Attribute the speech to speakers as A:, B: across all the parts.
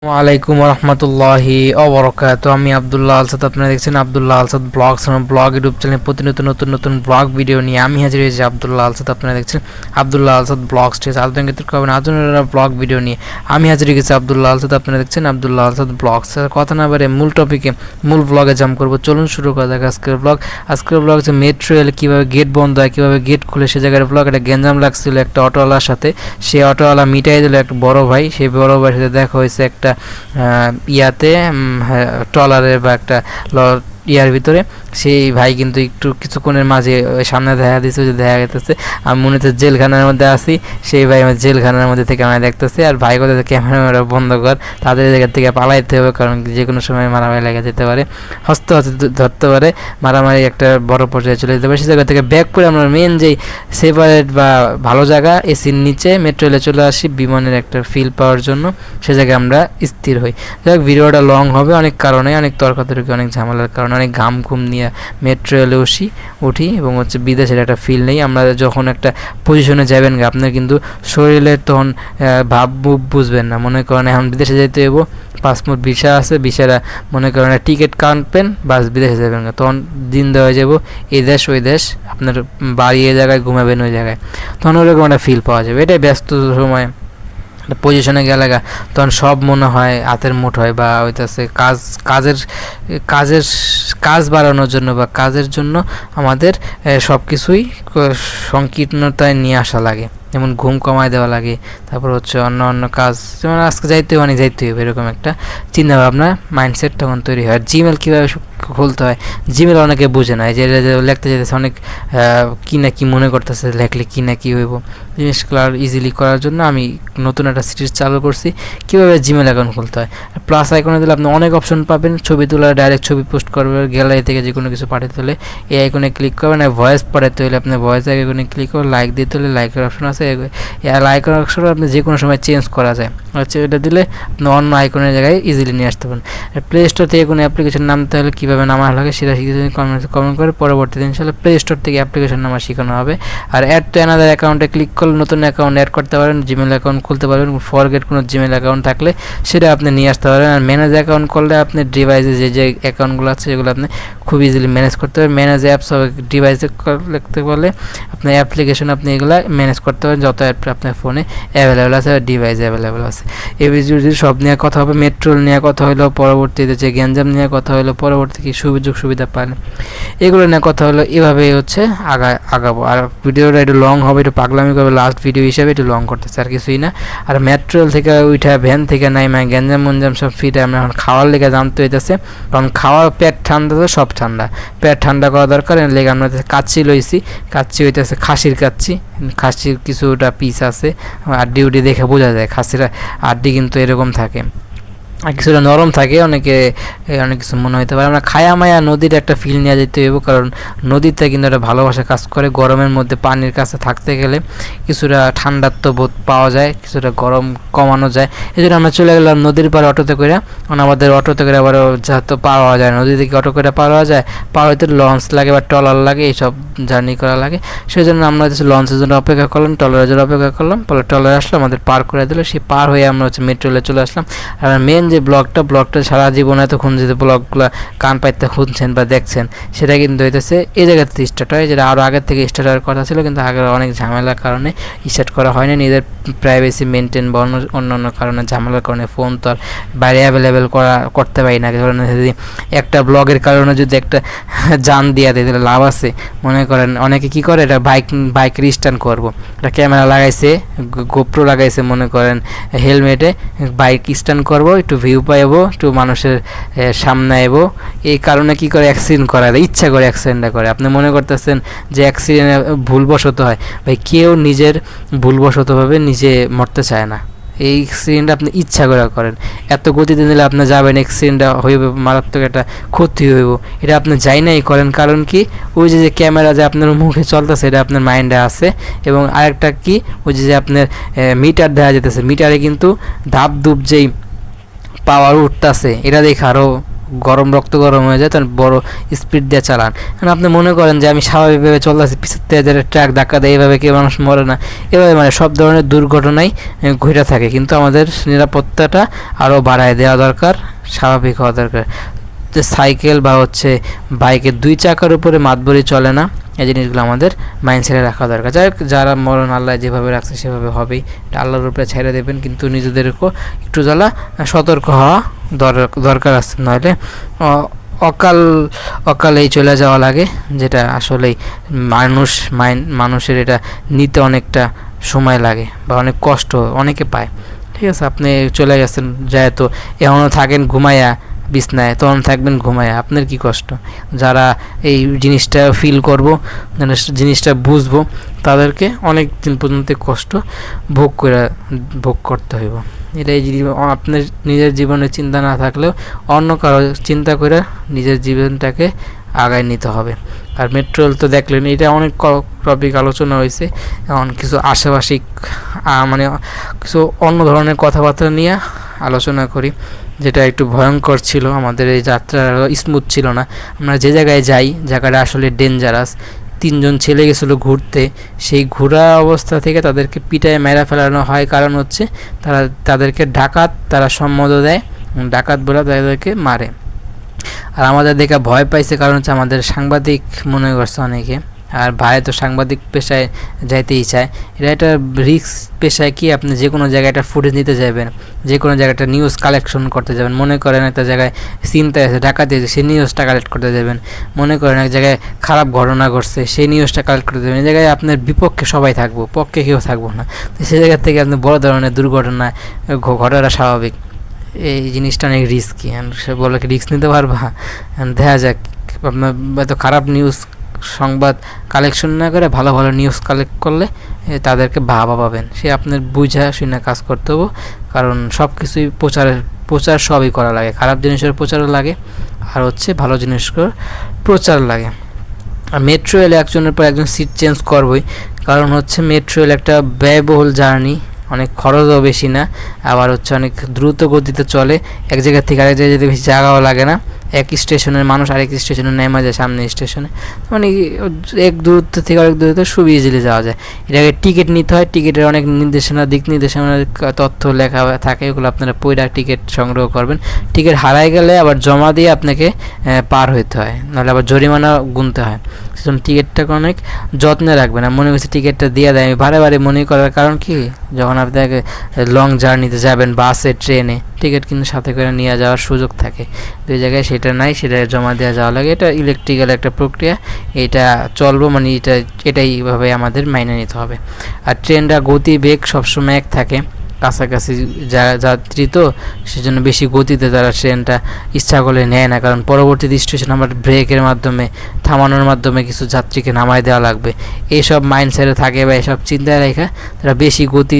A: ওয়ালাইকুম রহমতুল্লাহি ওবরাকাতু। আমি আব্দুল্লাহ আলসাদ, আপনারা দেখছেন আব্দুল্লাহ আলসাদ ব্লগস ব্লগ ইউটিউব চ্যানেলে প্রতিনিয়ত নতুন নতুন ব্লগ ভিডিও নিয়ে আমি হাজির হয়েছি আব্দুল্লাহ আলসাদ। আপনারা দেখছেন আব্দুল্লাহ আলসাদ ব্লগস আধুনিক ব্লগ ভিডিও নিয়ে আমি হাজির হয়ে গেছি আব্দুল্লাহ আলসাদ। আপনারা দেখছেন আব্দুল্লাহ আলসাদ ব্লগস। কথা না বারে মূল টপিকে মূল ব্লগে জাম্প করবো, চলুন শুরু করা যাক আজকের ব্লগ। আজকের ব্লগ হচ্ছে মেট্রো রেল কীভাবে গেট বন্ধ হয়, কীভাবে গেট খুলে সে জায়গার ব্লগ। একটা গ্যাঞ্জাম লাগছিল একটা অটোওয়ালার সাথে, সেই অটোওয়ালা মিটাই দিল একটা বড় ভাই, সেই বড় ভাইয়ের সাথে দেখা হয়েছে একটা ইয়াতে ট্রলারে বা একটা ইয়ার ভিতরে। সেই ভাই কিন্তু একটু কিছুক্ষণের মাঝে সামনে দেখা দিচ্ছে, যে দেখা গেতেছে আমি মনে হচ্ছে জেলখানার মধ্যে আছি, সেই ভাই আমার জেলখানার মধ্যে থেকে আমি দেখতেছি। আর ভাই কথা ক্যামেরা বন্ধ কর, তাদের জায়গা থেকে পালাইতে হবে, কারণ যে কোনো সময় মারামারি লেগে যেতে পারে, হস্ত ধরতে পারে, মারামারি একটা বড় পর্যায়ে চলে যেতে পারে। সেই জায়গা থেকে ব্যাক করে আমরা মেন যেই সেপারেট বা ভালো জায়গা এসির নিচে মেট্রো রেলে চলে আসি বিমানের একটা ফিল পাওয়ার জন্য। সে জায়গায় আমরা স্থির হই। যাই ভিডিওটা লং হবে অনেক কারণে, অনেক তর্কাতর্কি, অনেক ঝামেলার কারণে, অনেক ঘাম ঘুম নিয়ে মেট্রো রেলে উঠি এবং হচ্ছে বিদেশের একটা ফিল নেই। আমরা যখন একটা পজিশনে যাবেন আপনার কিন্তু শরীরে তখন ভাব বুঝবেন না, মনে করেন এখন বিদেশে যেতে হইব, পাসপোর্ট ভিসা আছে, ভিসারা মনে করেন টিকিট কাটবেন, বাস বিদেশে যাবেন না, তখন দিন দেওয়া যাব এই দেশ ওই দেশ, আপনার বাড়ি এই জায়গায় ঘুমাবেন ওই জায়গায়, তখন ওরকম একটা ফিল পাওয়া যাবে। এটাই ব্যস্ত সময় পজিশনে গেলে তখন সব মনে হয় হাতের মুঠ হয়, বা হইতেছে কাজ বাড়ানোর জন্য বা কাজের জন্য আমাদের সব কিছুই সংকীর্ণতায় নিয়ে আসা লাগে। যেমন ঘুম কমায় দেওয়া লাগে, তারপর হচ্ছে অন্য অন্য কাজ, যেমন আজকে যাইতে হবে এরকম একটা চিন্তা ভাবনা মাইন্ডসেট তখন তৈরি হয়। আর জিমেল কীভাবে খুলতে হয়, জিমেল অনেকে বুঝে না, যে লিখতে যেতেছে অনেক কী না কী মনে করতেছে, লেখলে কী না কী হইব। জিনিসগুলো আর ইজিলি করার জন্য আমি নতুন একটা সিরিজ চালু করছি, কীভাবে জিমেল অ্যাকাউন্ট খুলতে হয়। প্লাস আইকনে দিলে আপনি অনেক অপশন পাবেন, ছবি তোলা, ডাইরেক্ট ছবি পোস্ট করবে, গ্যালারি থেকে যে কোনো কিছু পাঠাতে হলে এই আইকনে ক্লিক করবেন। আর ভয়েস পাঠাতে হলে আপনি ভয়েস আইকনে ক্লিক করবেন, লাইক দিতে হলে লাইকের অপশন আছে, লাইকের অপশন আপনি যে কোনো সময় চেঞ্জ করা যায়, হচ্ছে এটা দিলে আপনি অন্য আইকনের জায়গায় ইজিলি নিয়ে আসতে পারেন। প্লে স্টোর থেকে কোনো অ্যাপ্লিকেশন নামতে হলে কীভাবে নামা লাগে সেটা শিখে কমেন্ট করে পরবর্তীতে ইনশাআল্লাহ প্লে স্টোর থেকে অ্যাপ্লিকেশন নামা শেখানো হবে। আর অ্যাড টু অ্যানাদার অ্যাকাউন্টে ক্লিক করলে নতুন অ্যাকাউন্ট অ্যাড করতে পারেন, জিমেল অ্যাকাউন্ট খুলতে পারবেন। ফরগেট কোনো জিমেল অ্যাকাউন্ট থাকলে সেটা আপনি নিয়ে আসতে পারবেন। আর ম্যানেজ অ্যাকাউন্ট করলে আপনি ডিভাইসে যে অ্যাকাউন্টগুলো আছে সেগুলো আপনি খুব ইজিলি ম্যানেজ করতে পারবেন। ম্যানেজ অ্যাপস ডিভাইসে লিখতে পারলে আপনার অ্যাপ্লিকেশন আপনি এগুলো ম্যানেজ করতে পারেন, যত অ্যাপ আপনার ফোনে অ্যাভেলেবেল আছে আর ডিভাইসে অ্যাভেলেবেল আছে। এই ভিডিওটি সব নিয়ে কথা হবে, মেট্রো নিয়ে কথা হলো, পরবর্তীতে যে গ্যাঞ্জাম নিয়ে কথা হলো, পরবর্তী কী সুযোগ সুবিধা পান এগুলো নিয়ে কথা হলো। এভাবে হচ্ছে আগাবো। আর ভিডিওটা একটু লং হবে, একটু পাগলামি করবে, লাস্ট ভিডিও হিসাবে একটু লং করতেছে, আর কিছুই না। আর মেট্রো থেকে উঠা ভ্যান থেকে নাই গ্যাঞ্জাম মঞ্জাম সব ফিটে আমরা এখন খাওয়ার লেগে জানতে হইতেছে, কারণ খাওয়ার পেট ঠান্ডা তো সব ঠান্ডা, পেট ঠান্ডা করা দরকার। এর লেগে আমরা কাচ্চি লইছি, কাচ্চি হইতেছে খাসির কাচ্চি, খাসির কিছুটা পিস আছে, আড্ডি উড্ডি দেখে বোঝা যায় খাসির আড্ডি কিন্তু এরকম থাকে, আর কিছুটা নরম থাকে, অনেক কিছু মনে হতে পারে। আমরা খায়া মায়া নদীর একটা ফিল নিয়ে যেতে হইব, কারণ নদীতে কিন্তু একটা ভালোবাসা কাজ করে। গরমের মধ্যে পানির কাছে থাকতে গেলে কিছুটা ঠান্ডাত্ব বোধ পাওয়া যায়, কিছুটা গরম কমানো যায়। এই জন্য আমরা চলে গেলাম নদীর পাড়ে অটোতে করে। আমাদের অটোতে করে আবার যেহেতু পার হওয়া যায়, নদী থেকে অটো করে পার হওয়া যায়, পার হইতে লঞ্চ লাগে বা ট্রলার লাগে, এইসব জার্নি করা লাগে। সেই জন্য আমরা হচ্ছে লঞ্চের জন্য অপেক্ষা করলাম, ট্রলারের জন্য অপেক্ষা করলাম, পরে ট্রলার আসলো, আমাদের পার করে দিল, সেই পার হয়ে আমরা হচ্ছে মেট্রো রেলে চলে আসলাম। আর মেন যে ব্লগটা সারা জীবন এতক্ষণ যে ব্লগগুলো কান পাইতে খুঁজছেন বা দেখছেন, সেটা কিন্তু হইতেছে এই জায়গা থেকে স্টার্ট হয়, যেটা আরও আগের থেকে স্টার্ট হওয়ার কথা ছিল, কিন্তু আগের অনেক ঝামেলার কারণে স্টার্ট করা হয়নি, নিজের প্রাইভেসি মেনটেন বা অন্যান্য কারণে ঝামেলার কারণে ফোন তো আর বাইরে অ্যাভেলেবেল করতে পারি না। কারণ যদি একটা ব্লগের কারণে যদি একটা জান দিয়ে দেয় তাহলে লাভ আছে। মনে করেন অনেকে কী করে, এটা বাইক রিস্টার্ন করবো, একটা ক্যামেরা লাগাইছে, গোপ্রো লাগাইছে, মনে করেন হেলমেটে, বাইক স্টার্ন করবো, একটু ভিউ পাইবো, একটু মানুষের সামনে আইবো, এই কারণে কি করে অ্যাক্সিডেন্ট করা, ইচ্ছা করে অ্যাক্সিডেন্টটা করে। আপনি মনে করতেছেন যে অ্যাক্সিডেন্ট ভুলবশত হয়, ভাই কেউ নিজের ভুলবশতভাবে নিজে মরতে চায় না, এই অ্যাক্সিডেন্ট আপনি ইচ্ছা করে করেন। এত গতিতে নিলে আপনি যাবেন, অ্যাক্সিডেন্টটা হইবে, মারাত্মক একটা ক্ষতি হইব, এটা আপনি যাই নাই করেন। কারণ কি, ওই যে ক্যামেরা যে আপনার মুখে চলতেছে এটা আপনার মাইন্ডে আছে। এবং আরেকটা কি, ওই যে আপনার মিটার দেখা যেতেছে, মিটারে কিন্তু ধাপ ধুপ যেই পাওয়ার উঠতেছে, এটা দেখে আরও গরম হয়ে যায়, তখন বড় স্পিড দিয়ে চালান। কারণ আপনি মনে করেন যে আমি স্বাভাবিকভাবে চলতেছি, পিছের থেকে যারা ট্রাক ধাক্কা দেয়, এইভাবে কেউ মানুষ মরে না, এভাবে মানে সব ধরনের দুর্ঘটনাই ঘটে থাকে। কিন্তু আমাদের নিরাপত্তাটা আরও বাড়ায় দেওয়া দরকার, স্বাভাবিক হওয়া দরকার। যে সাইকেল বা হচ্ছে বাইকের 2 চাকার উপরে মাতবরি চলে না, এই জিনিসগুলো আমাদের মাইন্ডসেটে রাখা দরকার। যাই হোক, যারা মরণ আল্লাহ যেভাবে রাখছে সেভাবে হবেই, এটা আল্লাহর উপরে ছেড়ে দেবেন, কিন্তু নিজেদেরকেও একটু জ্বালা সতর্ক হওয়া দরকার আছে, নইলে অকালেই চলে যাওয়া লাগে, যেটা আসলেই মানুষের এটা নিতে অনেকটা সময় লাগে বা অনেক কষ্ট অনেকে পায়। ঠিক আছে, আপনি চলে গেছেন যায় তো এখনও থাকেন ঘুমাইয়া বিছনায়, তখন থাকবেন ঘুমায়, আপনার কি কষ্ট। যারা এই জিনিসটা ফিল করবো, জিনিসটা বুঝবো, তাদেরকে অনেক দিন পর্যন্ত কষ্ট ভোগ করতে হইব। এটাই যদি আপনার নিজের জীবনে চিন্তা না থাকলেও অন্য কারো চিন্তা করে নিজের জীবনটাকে আগায় নিতে হবে। আর মেট্রো রেল তো দেখলেন, এটা অনেক টপিক আলোচনা হয়েছে। এখন কিছু আশেপাশিক মানে কিছু অন্য ধরনের কথাবার্তা নিয়ে আলোচনা করি, যেটা একটু ভয়ঙ্কর ছিল। আমাদের এই যাত্রা স্মুথ ছিল না। আমরা যে জায়গায় যাই, জায়গাটা আসলে ডেঞ্জারাস। 3 জন ছেলে গেছিলো ঘুরতে, সেই ঘোরা অবস্থা থেকে তাদেরকে পিটায় মেরা ফেলানো হয়, কারণ হচ্ছে তাদেরকে ডাকাত তারা সম্মত দেয়, ডাকাত বলে তাদেরকে মারে। আর আমাদের দেখে ভয় পাইছে, কারণ হচ্ছে আমাদের সাংবাদিক মনে করছে অনেকে। আর ভাই তো সাংবাদিক পেশায় যাইতেই চায়, এটা একটা রিস্ক পেশায়। কি আপনি যে কোনো জায়গায় একটা ফুটেজ নিতে যাবেন, যে কোনো জায়গাটা নিউজ কালেকশন করতে যাবেন, মনে করেন একটা জায়গায় চিন্তা আছে, ডাকাতি আছে, সেই নিউজটা কালেক্ট করতে যাবেন। মনে করেন এক জায়গায় খারাপ ঘটনা ঘটছে, সেই নিউজটা কালেক্ট করতে যাবেন। এই জায়গায় আপনার বিপক্ষে সবাই থাকবো, পক্ষে কেউ থাকবো না। তো সেই জায়গা থেকে আপনি বড় ধরনের দুর্ঘটনা ঘটাটা স্বাভাবিক। এই জিনিসটা অনেক রিস্কি। সে বলে কি রিস্ক নিতে পারবা? দেখা যাক, আপনার এত খারাপ নিউজ সংবাদ কালেকশন না করে ভালো ভালো নিউজ কালেক্ট করলে তাদেরকে ভাবা পাবেন। সে আপনার বুঝা শুনে কাজ করতে হবে, কারণ সব কিছুই প্রচার সবই করা লাগে। খারাপ জিনিসের প্রচারও লাগে, আর হচ্ছে ভালো জিনিসের প্রচার লাগে। আর মেট্রো রেলে একজনের পর একজন সিট চেঞ্জ করবই, কারণ হচ্ছে মেট্রো রেল একটা ব্যয়বহুল জার্নি, অনেক খরচও বেশি না, আবার হচ্ছে অনেক দ্রুত গতিতে চলে। এক জায়গা থেকে আরেক জায়গায় যেতে বেশি জায়গাও লাগে না। এক স্টেশনের মানুষ আরেক স্টেশনে নেমে যায় সামনে স্টেশনে, মানে এক দূরত্ব থেকে আরেক দূরত্ব খুব ইজিলি যাওয়া যায়। এটাকে টিকিট নিতে হয়, টিকিটের অনেক দিক নির্দেশনার তথ্য লেখা থাকে, এগুলো আপনারা পয়লা টিকিট সংগ্রহ করবেন। টিকিট হারাই গেলে আবার জমা দিয়ে আপনাকে পার হইতে হয়, নাহলে আবার জরিমানা গুনতে হয়। সেজন্য টিকিটটাকে অনেক যত্নে রাখবেন। আর মনে করছি টিকিটটা দিয়ে দেয়, আমি বারে মনে করার কারণ কি, যখন আপনাকে লং জার্নিতে যাবেন বাসে ট্রেনে, টিকিট কিন্তু সাথে করে নিয়ে যাওয়ার সুযোগ থাকে। দুই জায়গায় সেটা নাই, সেটা জমা দেওয়া যাওয়া লাগে। এটা ইলেকট্রিক্যাল একটা প্রক্রিয়া, এটা চলবো, মানে এটাইভাবে আমাদের মাইনে নিতে হবে। আর ট্রেনটা গতি বেগ সবসময় এক থাকে, কাছাকাছি যাত্রী তো সেজন্য বেশি গতিতে তারা ট্রেনটা ইচ্ছা করলে নেয় না, কারণ পরবর্তী স্টেশন আমার ব্রেকের মাধ্যমে থামানোর মাধ্যমে কিছু যাত্রীকে নামায় দেওয়া লাগবে। এইসব মাইন্ডসেটে থাকে বা এসব চিন্তায় রেখে তারা বেশি গতি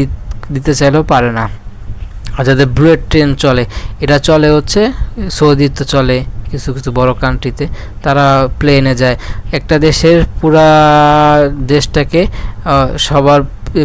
A: দিতে চাইলেও পারে না। আর যাদের বুলেট ট্রেন চলে, এটা চলে হচ্ছে সৌদিতে চলে, কিছু বড় কান্ট্রিতে তারা প্লেনে যায়। একটা দেশের পুরা দেশটাকে সবার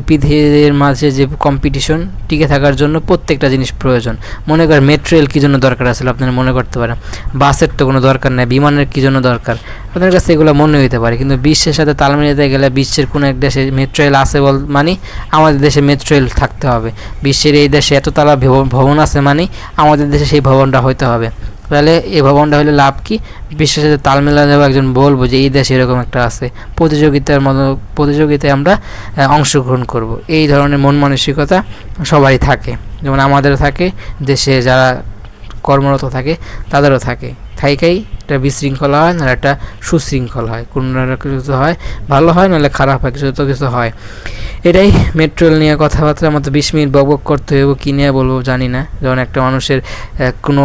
A: পৃথিবীর মাঝে যে কম্পিটিশন টিকে থাকার জন্য প্রত্যেকটা জিনিস প্রয়োজন। মনে করেন মেট্রো রেল কী জন্য দরকার আসলে আপনারা মনে করতে পারেন, বাসের তো কোনো দরকার নেই, বিমানের কী জন্য দরকার আপনার কাছে এগুলো মনে হতে পারে, কিন্তু বিশ্বের সাথে তাল মিলাতে গেলে বিশ্বের কোনো এক দেশে মেট্রো রেল আছে মানে আমাদের দেশে মেট্রো রেল থাকতে হবে। বিশ্বের এই দেশে এততলা ভবন আছে মানে আমাদের দেশে সেই ভবনটা হইতে হবে। তাহলে এই ভবনটা হলে লাভ কি, বিশ্বের সাথে তাল মেলা যাবো, একজন বলবো যে এই দেশে এরকম একটা আছে, প্রতিযোগিতায় আমরা অংশগ্রহণ করব। এই ধরনের মন মানসিকতা সবারই থাকে, যেমন আমাদেরও থাকে, দেশে যারা কর্মরত থাকে তাদেরও থাকে। থাইকাই একটা বিশৃঙ্খলা হয়, না একটা সুশৃঙ্খল হয়, কোনো কিছু হয় ভালো হয়, নাহলে খারাপ হয়, কিছু হয়। এটাই মেট্রো রেল নিয়ে কথাবার্তা। আমাদের 20 মিনিট বকবক করতে হইব, কী নিয়ে বলবো জানি না। যখন একটা মানুষের কোনো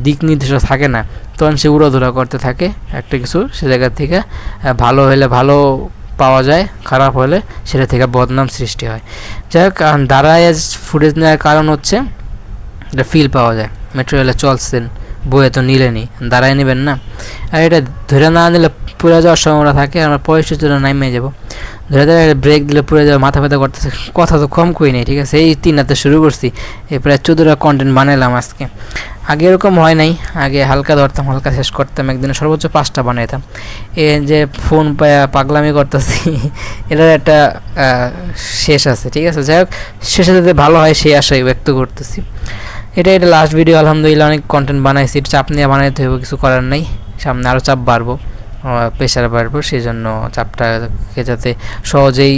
A: দিক নির্দেশনা থাকে না, তখন সে উড়াধুরা করতে থাকে একটা কিছু, সে জায়গা থেকে ভালো হলে ভালো পাওয়া যায়, খারাপ হলে সেটা থেকে বদনাম সৃষ্টি হয়। যাই হোক, দাঁড়ায় ফুটেজ নেওয়ার কারণ হচ্ছে এটা ফিল পাওয়া যায়। মেট্রো রেলে চলছেন, বইয়ে তো নিলেনি, দাঁড়ায় নেবেন না। আর এটা ধরে না নিলে পুরো যাওয়ার সম্ভাবনা থাকে, আমরা পয়সা জন্য নামিয়ে যাবো। ধরে ব্রেক দিলে পুরো যাওয়া, মাথা ব্যথা করতেছে। কথা তো কম কই নেই, ঠিক আছে। এই 3 রাতে শুরু করছি, এই প্রায় 14টা কন্টেন্ট বানালাম আজকে। আগে এরকম হয় নাই, আগে হালকা ধরতাম, হালকা শেষ করতাম, একদিনে সর্বোচ্চ 5টা বানাইতাম। এ যে ফোন পাগলামি করতেছি এটার একটা শেষ আছে, ঠিক আছে। যাই হোক, শেষে যাতে ভালো হয় সেই আশাই ব্যক্ত করতেছি। এটা লাস্ট ভিডিও, আলহামদুলিল্লাহ অনেক কন্টেন্ট বানাইছি। চাপ নিয়ে বানাইতে হবে, কিছু করার নেই, সামনে আরও চাপ বাড়বো, প্রেশার বাড়বো, সেই জন্য চাপটাকে যাতে সহজেই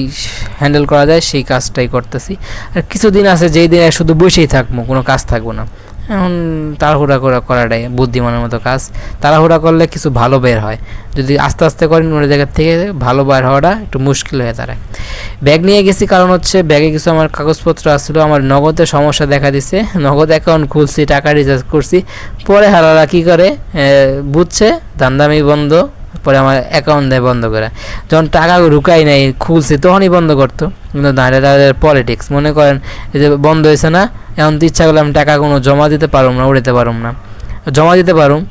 A: হ্যান্ডেল করা যায় সেই কাজটাই করতেছি। আর কিছুদিন আছে যেই দিন শুধু বসেই থাকবো, কোনো কাজ থাকবো না। এখন তাড়াহুড়া করাটাই বুদ্ধিমানের মতো কাজ। তাড়াহুড়া করলে কিছু ভালো বের হয়, যদি আস্তে আস্তে করেন ওই জায়গার থেকে ভালো বের হওয়াটা একটু মুশকিল হয়ে দাঁড়ায়। ব্যাগ নিয়ে গেছি, কারণ হচ্ছে ব্যাগে কিছু আমার কাগজপত্র আসছিলো, আমার নগদের সমস্যা দেখা দিছে। নগদ অ্যাকাউন্ট খুলছি, টাকা রিচার্জ করছি, পরে হালারা কী করে বুঝছে দামদামি বন্ধ, পরে আমার অ্যাকাউন্ট দেয় বন্ধ করে। যখন টাকা ঢুকাই নাই, খুলছি, তখনই বন্ধ করতো। কিন্তু দাঁড়িয়ে তাদের পলিটিক্স, মনে করেন এই যে বন্ধ হয়েছে না, এখন তো ইচ্ছা করলে আমি টাকা কোনো জমা দিতে পারুম না, উড়াতে পারুম না। জমা দিতে পারুম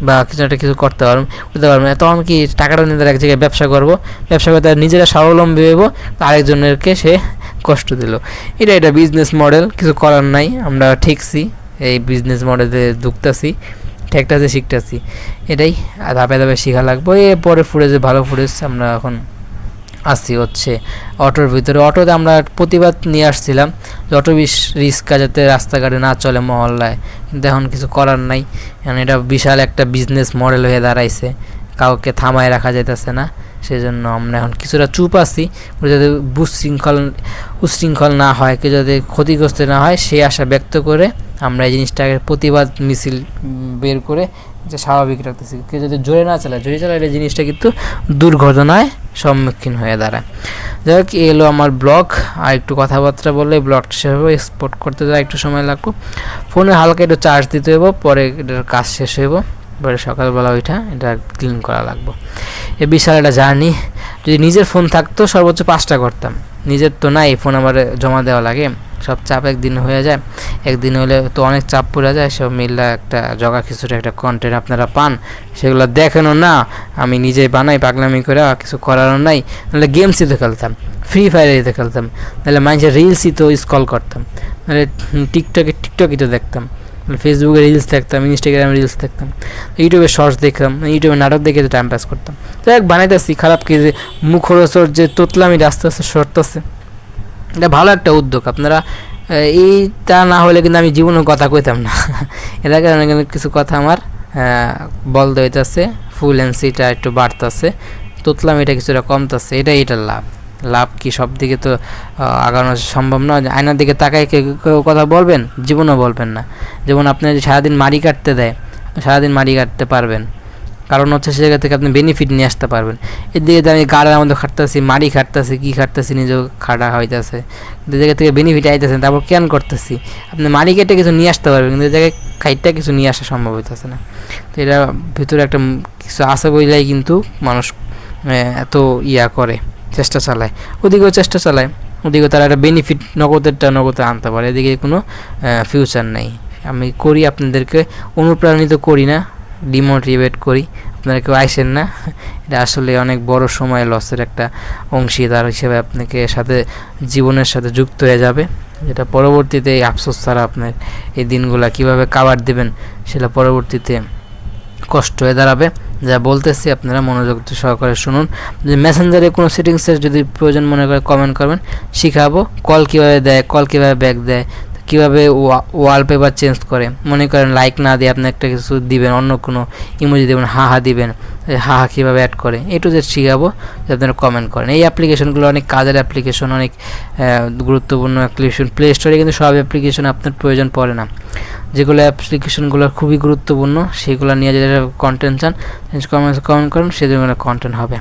A: বা কিছু একটা কিছু করতে পারুম, উঠতে পারবো না। তখন কি টাকাটা নিয়ে এক জায়গায় ব্যবসা করবো, ব্যবসা করতে নিজেরা স্বাবলম্বী হইব, আরেকজনেরকে সে কষ্ট দিল। এটা বিজনেস মডেল, কিছু করার নাই, আমরা ঠিকছি এই বিজনেস মডেলে ঢুকতেছি, ঠেকটাছে, শিখতেছি। এটাই ধাপে ধাপে শেখা লাগবে। এরপরে ফুটেজে ভালো ফুটেজ আমরা এখন আসছি হচ্ছে অটোর ভিতরে। অটোতে আমরা প্রতিবাদ নিয়ে আসছিলাম যে অটো রিক্সা যাতে রাস্তাঘাটে না চলে মহল্লায়, কিন্তু এখন কিছু করার নাই। এখন এটা বিশাল একটা বিজনেস মডেল হয়ে দাঁড়াইছে, কাউকে থামায় রাখা যাইতেছে না। সেই জন্য আমরা এখন কিছুটা চুপ আছি, যাতে উশৃঙ্খল না হয়, কেউ যাতে ক্ষতিগ্রস্ত না হয় সেই আশা ব্যক্ত করে আমরা এই জিনিসটাকে প্রতিবাদ মিছিল বের করে যে স্বাভাবিক রাখতেছি। কেউ যদি জোরে না চালায়, জোরে চালালে জিনিসটা কিন্তু দুর্ঘটনায় সম্মুখীন হয়ে দাঁড়ায়। যাই হোক, এলো আমার ব্লগ। আর একটু কথাবার্তা বললে ব্লগটা সেভাবে এক্সপোর্ট করতে যায় একটু সময় লাগবে। ফোনে হালকা একটু চার্জ দিতে হইব, পরে এটার কাজ শেষ হইব, পরে সকালবেলা ওইটা এটা ক্লিন করা লাগবে। এ বিশাল একটা জার্নি। যদি নিজের ফোন থাকতো সর্বোচ্চ 5টা করতাম, নিজের তো নাই, ফোন আমার জমা দেওয়া লাগে, সব চাপ একদিন হয়ে যায়। একদিন হলে তো অনেক চাপ পড়ে যায়, সব মিললে একটা জগা কিছুটা একটা কন্টেন্ট আপনারা পান, সেগুলো দেখেনও না, আমি নিজেই বানাই পাগলামি করে, কিছু করারও নাই। নাহলে গেমসই তো খেলতাম, ফ্রি ফায়ারে তো খেলতাম, নাহলে মানুষের রিলসই তো স্ক্রল করতাম, নাহলে টিকটকই তো দেখতাম, ফেসবুকে রিলস দেখতাম, ইনস্টাগ্রামে রিলস দেখতাম, ইউটিউবে শর্টস দেখতাম, ইউটিউবে নাটক দেখে তো টাইম পাস করতাম। তো এক বানাইতেছি, খারাপ কি যে মুখরোচর যে তোতলামি আস্তে আস্তে সরতেছে, এটা ভালো একটা উদ্যোগ। আপনারা এইটা না হলে কিন্তু আমি জীবনেও কথা কইতাম না। এটার কারণে কিন্তু কিছু কথা আমার বলতে হইতেছে, ফুলেন্সিটা একটু বাড়তেছে, তোতলামিটা কিছুটা কমতেছে, এটার লাভ কি সব দিকে তো আগানো সম্ভব নয়। আয়নার দিকে তাকায় কেউ কথা বলবেন, জীবনও বলবেন না। যেমন আপনি যদি সারাদিন মাড়ি কাটতে দেয়, সারাদিন মাড়ি কাটতে পারবেন, কারণ হচ্ছে সে জায়গা থেকে আপনি বেনিফিট নিয়ে আসতে পারবেন। এর দিকে আমি গাড়ার মধ্যে খাটতেছি, মাড়ি খাটতেছি, কী খাটতেছি, নিজেও খাটা হইতেছে, কিন্তু জায়গা থেকে বেনিফিট আইতেছেন, তারপর কেন করতেছি, আপনি মাড়ি কেটে কিছু নিয়ে আসতে পারবেন, কিন্তু এই জায়গায় খাইটটা কিছু নিয়ে আসা সম্ভব হইতেছে না। তো এটা ভিতরে একটা কিছু আছে বইলাই কিন্তু মানুষ এত করে, চেষ্টা চালায়, ওদিকেও চেষ্টা চালায়, ওদিকেও তারা একটা বেনিফিট নগদে আনতে পারে, এদিকে কোনো ফিউচার নেই। আমি করি, আপনাদেরকে অনুপ্রাণিত করি না, ডিমোটিভেট করি, আপনারা কেউ আইসেন না। এটা আসলে অনেক বড় সময় লসের একটা অংশীদার হিসেবে আপনাকে জীবনের সাথে যুক্ত হয়ে যাবে, যেটা পরবর্তীতে এই আফসোস ছাড়া আপনার এই দিনগুলো কীভাবে কাভার দেবেন সেটা পরবর্তীতে কষ্ট হয়ে দাঁড়াবে। যা বলতেছি আপনারা মনোযোগ সহকারে শুনুন। যদি মেসেঞ্জারে কোনো সেটিংসের যদি প্রয়োজন মনে করে কমেন্ট করবেন, শিখাবো। কল কীভাবে দেয়, কল কীভাবে ব্যাক দেয়, কীভাবে ওয়ালপেপার চেঞ্জ করে, মনে করেন লাইক না দিয়ে আপনি একটা কিছু দিবেন, অন্য কোনো ইমোজি দেবেন, হা দিবেন, হা কীভাবে অ্যাড করে, টু জেড শিখাবো, যে আপনারা কমেন্ট করেন। এই অ্যাপ্লিকেশনগুলো অনেক কাজের অ্যাপ্লিকেশন, অনেক গুরুত্বপূর্ণ অ্যাপ্লিকেশন। প্লে স্টোরে কিন্তু সব অ্যাপ্লিকেশন আপনার প্রয়োজন পড়ে না, যেগুলো অ্যাপ্লিকেশনগুলো খুবই গুরুত্বপূর্ণ, সেগুলো নিয়ে যেটা কন্টেন্ট চান কমেন্ট করুন, সেগুলো কন্টেন্ট হবে।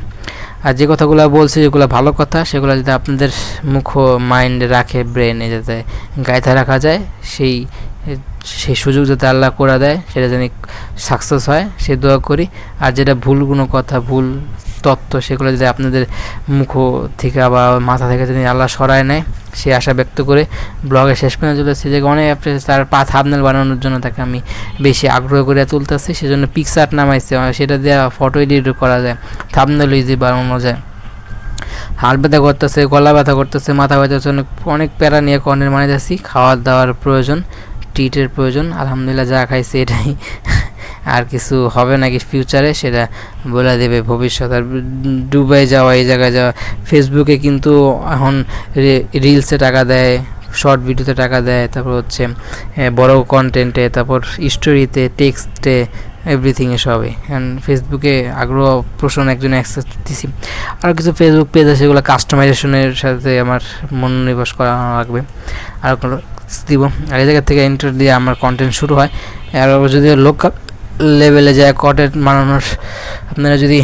A: আর যে কথাগুলো বলছি যেগুলো ভালো কথা, সেগুলো যদি আপনাদের মাইন্ডে রাখে, ব্রেনে যাতে গাইতে রাখা যায়, সেই সুযোগ যাতে আল্লাহ করে দেয়, সেটা যেন সাকসেস হয় সে দোয়া করি। আর যেটা ভুল কোনো কথা, ভুল তত্ত্ব, সেগুলো যদি আপনাদের মুখ থেকে বা মাথা থেকে যদি আল্লাহ সরায় নেয়, সে আশা ব্যক্ত করে ব্লগে শেষ পর্যন্ত চলেছি। যে অনেক তার থাম্বনেল বানানোর জন্য তাকে আমি বেশি আগ্রহ করে তুলতেছি, সেজন্য পিকচার নামাইছে, সেটা দিয়ে ফটো এডিট করা যায়, থাম্বনেল ইজি বানানো যায়। হাড় ব্যথা করতেছে, গলা ব্যথা করতেছে, মাথা ব্যথা করতেছে, অনেক প্যারা নিয়ে কন্টেন্ট বানাইতেছি। খাওয়ার দাওয়ার প্রয়োজন, ট্রিটের প্রয়োজন। আলহামদুলিল্লাহ যা খাইছি এটাই, আর কিছু হবে নাকি ফিউচারে সেটা বলে দেবে ভবিষ্যৎ। আর দুবাই যাওয়া, এই জায়গায় যাওয়া, ফেসবুকে কিন্তু এখন রিলসে টাকা দেয়, শর্ট ভিডিওতে টাকা দেয়, তারপর হচ্ছে বড় কন্টেন্টে, তারপর স্টোরিতে, টেক্সটে, এভরিথিংয়ে সবে। কারণ ফেসবুকে আগ্রহ পোষণ একজনে অ্যাক্সেস দিছি। আরও কিছু ফেসবুক পেজ আছে সেগুলো কাস্টমাইজেশনের সাথে আমার মনোনিবেশ করা লাগবে, আর কোনো দিব। আর এই জায়গা থেকে এন্টার দিয়ে আমার কন্টেন্ট শুরু হয়। আর যদি লোকাল লেভেলে যায় কন্টেন্ট বানানোর আপনারা যদি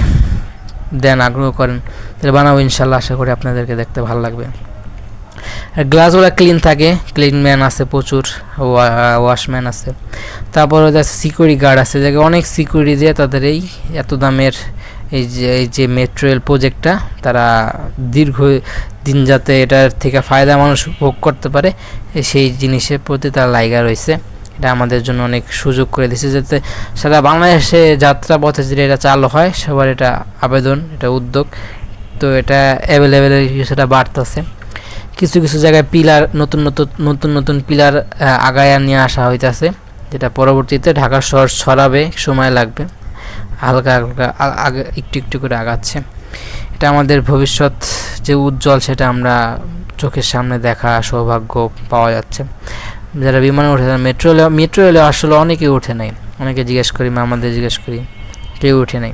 A: দেন, আগ্রহ করেন, তাহলে বানাবো ইনশাল্লাহ। আশা করি আপনাদেরকে দেখতে ভালো লাগবে। আর গ্লাসগুলো ক্লিন থাকে, ক্লিন ম্যান আছে প্রচুর, ওয়াশম্যান আছে। তারপর আছে সিকিউরিটি গার্ড আছে, যাকে অনেক সিকিউরিটি দিয়ে তাদের এই এত দামের এই যে মেট্রো রেল প্রজেক্টটা তারা দীর্ঘ দিন যাতে এটার থেকে ফায়দা মানুষ ভোগ করতে পারে সেই জিনিসের প্রতি তারা লাইগা রয়েছে। এটা আমাদের জন্য অনেক সুযোগ করে দিয়েছে, যাতে সারা বাংলাদেশে যাত্রা পথে যেটা এটা চালু হয় সবার এটা আবেদন, এটা উদ্যোগ। তো এটা অ্যাভেলেবেল কিছুটা বাড়তেছে। কিছু কিছু জায়গায় পিলার নতুন নতুন পিলার আগায়া নিয়ে আসা হইতেছে, যেটা পরবর্তীতে ঢাকা শহর ছড়াবে, সময় লাগবে, হালকা হালকা একটু একটু করে আগাচ্ছে। এটা আমাদের ভবিষ্যৎ যে উজ্জ্বল সেটা আমরা চোখের সামনে দেখা সৌভাগ্য পাওয়া যাচ্ছে। যারা বিমানে উঠে, মেট্রো রেলে আসলে অনেকে উঠে নাই, অনেকে জিজ্ঞেস করি, আমাদের জিজ্ঞেস করি, কেউ উঠে নাই।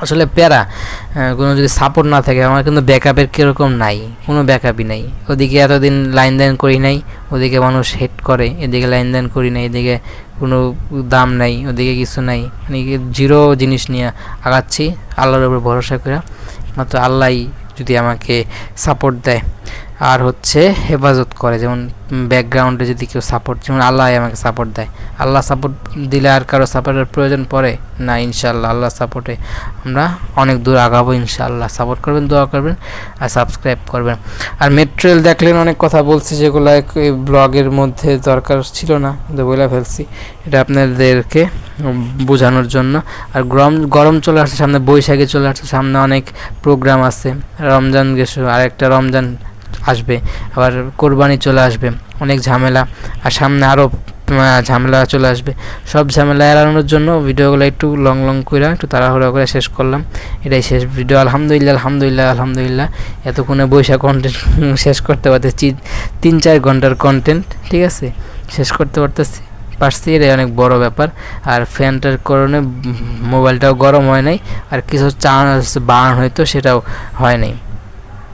A: আসলে প্যারা কোনো যদি সাপোর্ট না থাকে, আমার কিন্তু ব্যাকআপের কীরকম নাই, কোনো ব্যাকআপই নাই। ওদিকে এতদিন লাইন দেন করি নাই, ওদিকে মানুষ হেড করে, এদিকে লাইন দেন করি নাই, এদিকে কোনো দাম নাই, ওদিকে কিছু নাই, মানে জিরো জিনিস নিয়ে আগাচ্ছি আল্লাহর উপর ভরসা করে। মাত্র আল্লাহই যদি আমাকে সাপোর্ট দেয় আর হচ্ছে হেফাজত করে, যেমন ব্যাকগ্রাউন্ডে যদি কেউ সাপোর্ট, যেমন আল্লাহ আমাকে সাপোর্ট দেয়। আল্লাহ সাপোর্ট দিলে আর কারো সাপোর্টের প্রয়োজন পড়ে না। ইনশাআল্লাহ আল্লাহ সাপোর্টে আমরা অনেক দূর আগাবো ইনশাআল্লাহ। সাপোর্ট করবেন, দোয়া করবেন আর সাবস্ক্রাইব করবেন। আর মেট্রো রেল দেখলেন অনেক কথা বলছি যেগুলো এই ব্লগের মধ্যে দরকার ছিল না, কিন্তু বলে ফেলছি, এটা আপনাদেরকে বোঝানোর জন্য। আর গরম চলে আসছে সামনে, বৈশাখে চলে আসছে সামনে, অনেক প্রোগ্রাম আছে। রমজান গেছে, আরেকটা রমজান আসবে, আবার কোরবানি চলে আসবে, অনেক ঝামেলা, আর সামনে আরও ঝামেলা চলে আসবে। সব ঝামেলা এড়ানোর জন্য ভিডিওগুলো একটু লং করে একটু তাড়াহুড়ো করে শেষ করলাম। এটাই শেষ ভিডিও। আলহামদুলিল্লাহ এতক্ষণে বৈশাখ কন্টেন্ট শেষ করতে পারতেছি, 3-4 ঘন্টার কন্টেন্ট, ঠিক আছে, শেষ করতে পারছি। এটাই অনেক বড় ব্যাপার। আর ফ্যানটার কারণে মোবাইলটাও গরম হয় নাই, আর কিছু চার্জ বার্ন হয়তো সেটাও হয় নাই,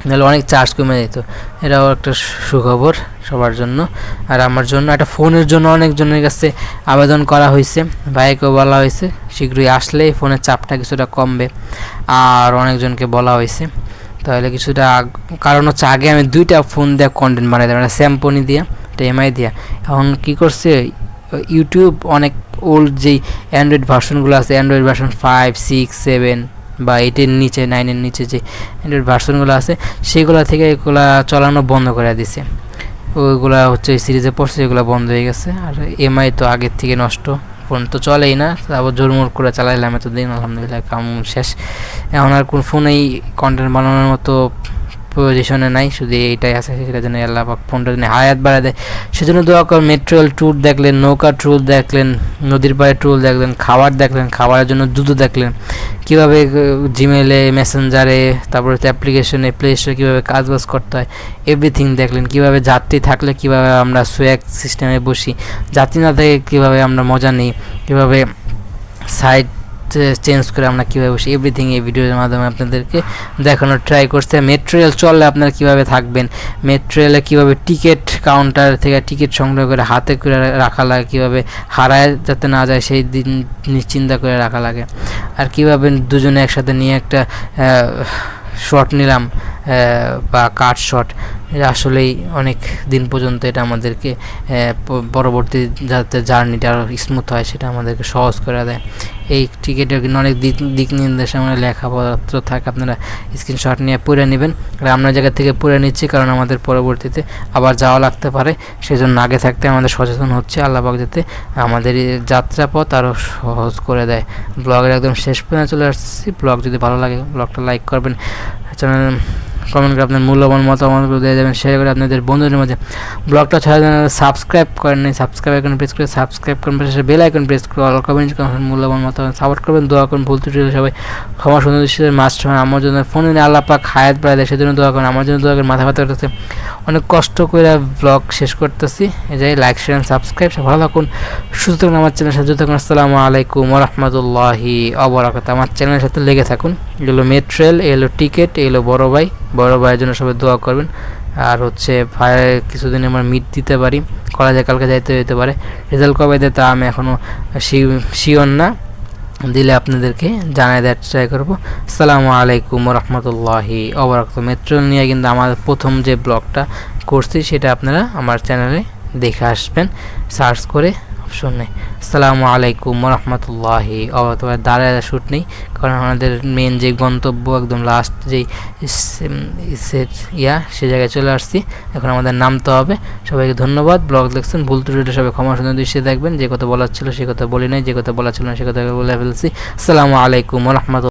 A: নাহলে অনেক চার্জ কমে যেত। এটাও একটা সুখবর সবার জন্য। আর আমার জন্য একটা ফোনের জন্য অনেকজনের কাছে আবেদন করা হয়েছে, ভাইকেও বলা হয়েছে শীঘ্রই আসলে ফোনের চাপটা কিছুটা কমবে। আর অনেকজনকে বলা হয়েছে, তাহলে কিছুটা, কারণ হচ্ছে আগে আমি 2টা ফোন দিয়ে কন্টেন্ট বানাইতাম, একটা স্যামসং দিয়া, একটা এমআই দিয়া। এখন কী করছে ইউটিউব, অনেক ওল্ড যেই অ্যান্ড্রয়েড ভার্সনগুলো আছে, অ্যান্ড্রয়েড ভার্সন 5, 6, 7 বা 8-এর নিচে, 9-এর নিচে যে অ্যান্ড্রয়েড ভার্সনগুলো আছে সেগুলো থেকে এগুলো চালানো বন্ধ করে দিছে। ওইগুলো হচ্ছে সিরিজে পড়ছে, এগুলো বন্ধ হয়ে গেছে। আর এমআই তো আগের থেকে নষ্ট, ফোন তো চলেই না, তারপর জোরমোর করে চালাইলাম এতদিন, আলহামদুলিল্লাহ কাম শেষ। এখন আর কোন ফোনেই কন্টেন্ট বানানোর মতো পজিশনে নাই, শুধু এইটাই আছে। সেটার জন্য আল্লাহ পাক ফোনটা জন্য হায়াত বাড়ায় দেয়, সেজন্য দোয়া কর। মেট্রো রেল ট্যুর দেখলেন, নৌকা ট্যুর দেখলেন, নদীর পাড়ে ট্যুর দেখলেন, খাবার দেখলেন, খাবারের জন্য দুধ দেখলেন, কীভাবে জিমেলে, মেসেঞ্জারে, তারপর হচ্ছে অ্যাপ্লিকেশনে, প্লে স্টোরে কীভাবে কাজবাজ করতে হয়, এভরিথিং দেখলেন। কীভাবে যাত্রী থাকলে কীভাবে আমরা সোয়াগ সিস্টেমে বসি, যাত্রী না থাকে কীভাবে আমরা মজা নিই, কীভাবে সাইড চেঞ্জ করে আমরা কীভাবে বসি, এভরিথিং এই ভিডিওর মাধ্যমে আপনাদেরকে দেখানোর ট্রাই করছে। মেট্রো রেল চললে আপনারা কীভাবে থাকবেন, মেট্রো রেলে কীভাবে টিকিট কাউন্টার থেকে টিকিট সংগ্রহ করে হাতে করে রাখা লাগে, কীভাবে হারায় যাতে না যায় সেই দিন চিন্তা করে রাখা লাগে, আর কীভাবে দুজনে একসাথে নিয়ে একটা শট নিলাম বা কাট শট, এটা আসলেই অনেক দিন পর্যন্ত এটা আমাদেরকে পরবর্তী যাতে জার্নিটা আরও স্মুথ হয় সেটা আমাদেরকে সহজ করে দেয়। এই টিকিটের কিন্তু অনেক দিক নির্দেশনা লেখাপত্র থাকে, আপনারা স্ক্রিনশট নিয়ে পড়ে নেবেন। আর আমরা জায়গা থেকে পড়ে নিচ্ছি কারণ আমাদের পরবর্তীতে আবার যাওয়া লাগতে পারে, সেজন্য আগে থাকতে আমাদের সচেতন হচ্ছে। আল্লাহ পাক যাতে আমাদের যাত্রাপথ আরও সহজ করে দেয়। ব্লগের একদম শেষ পর্যন্ত চলে আসছি। ব্লগ যদি ভালো লাগে ব্লগটা লাইক করবেন, চ্যানেল কমেন্ট করে আপনার মূল্যবান মতামতগুলো দিয়ে যাবেন, শেয়ার করে আপনাদের বন্ধুদের মধ্যে। ব্লগটা ছাড়া যেন সাবস্ক্রাইব করেন নাই, সাবস্ক্রাইব আইকন প্রেস করে সাবস্ক্রাইব করুন, পাশে বেল আইকন প্রেস করে অল কমেন্ট করুন, মূল্যবান মতামত সাপোর্ট করবেন, দোয়া করুন। ভুল ত্রুটি হলে সবাই ক্ষমা সুন্দর দৃষ্টিতে মাস্ট হয়। আমার জন্য ফোনে আল্লাহ পাক হায়াত বাড়ায় দেয়, সেজন্য দোয়া করেন। আমার জন্য দোয়া করেন। মাথা ব্যথা করতেছে, অনেক কষ্ট করে ব্লগ শেষ করতেছি। এই যে লাইক শেয়ার সাবস্ক্রাইব, ভালো থাকুন, সুস্থ থাকুন, আমার চ্যানেলের সাথে থাকুন। আসসালামু আলাইকুম ওয়া রাহমাতুল্লাহি ওয়া বারাকাতুহু। আমার চ্যানেলের সাথে লেগে থাকুন। এগুলো মেট্রেল, এগুলো টিকিট, এগুলো বড় ভাইয়ের জন্য সবাই দোয়া করবেন। আর হচ্ছে কিছুদিন আমরা মিট দিতে পারি, কলেজে কালকে যাইতে যেতে পারে। রেজাল্ট কবে দেয় তা আমি এখনও শিওর না, দিলে আপনাদেরকে জানাই দেওয়ার ট্রাই করবো। আসসালামু আলাইকুম রহমতুল্লাহি ওয়া বারাকাতুহু। মেট্রোল নিয়ে কিন্তু আমার প্রথম যে ব্লগটা করছি সেটা আপনারা আমার চ্যানেলে দেখে আসবেন, সার্চ করে অপশন নেই। আসসালামু আলাইকুম রহমতুল্লাহি ওয়া বারাকাতুহু। দাঁড়ায় শ্যুট নেই, কারণ আমাদের মেন যে গন্তব্য একদম লাস্ট যেই সে জায়গায় চলে আসছি, এখন আমাদের নামতে হবে। সবাইকে ধন্যবাদ। ব্লগ দেখছেন, ভুল ত্রুটিটা সবাই ক্ষমা সুন্দর দৃষ্টিতে দেখবেন। যে কথা বলার ছিল সে কথা বলি নাই, যে কথা বলার ছিল না সে কথা বলে ফেলছি। আসসালামু আলাইকুম রহমতুল্লাহ।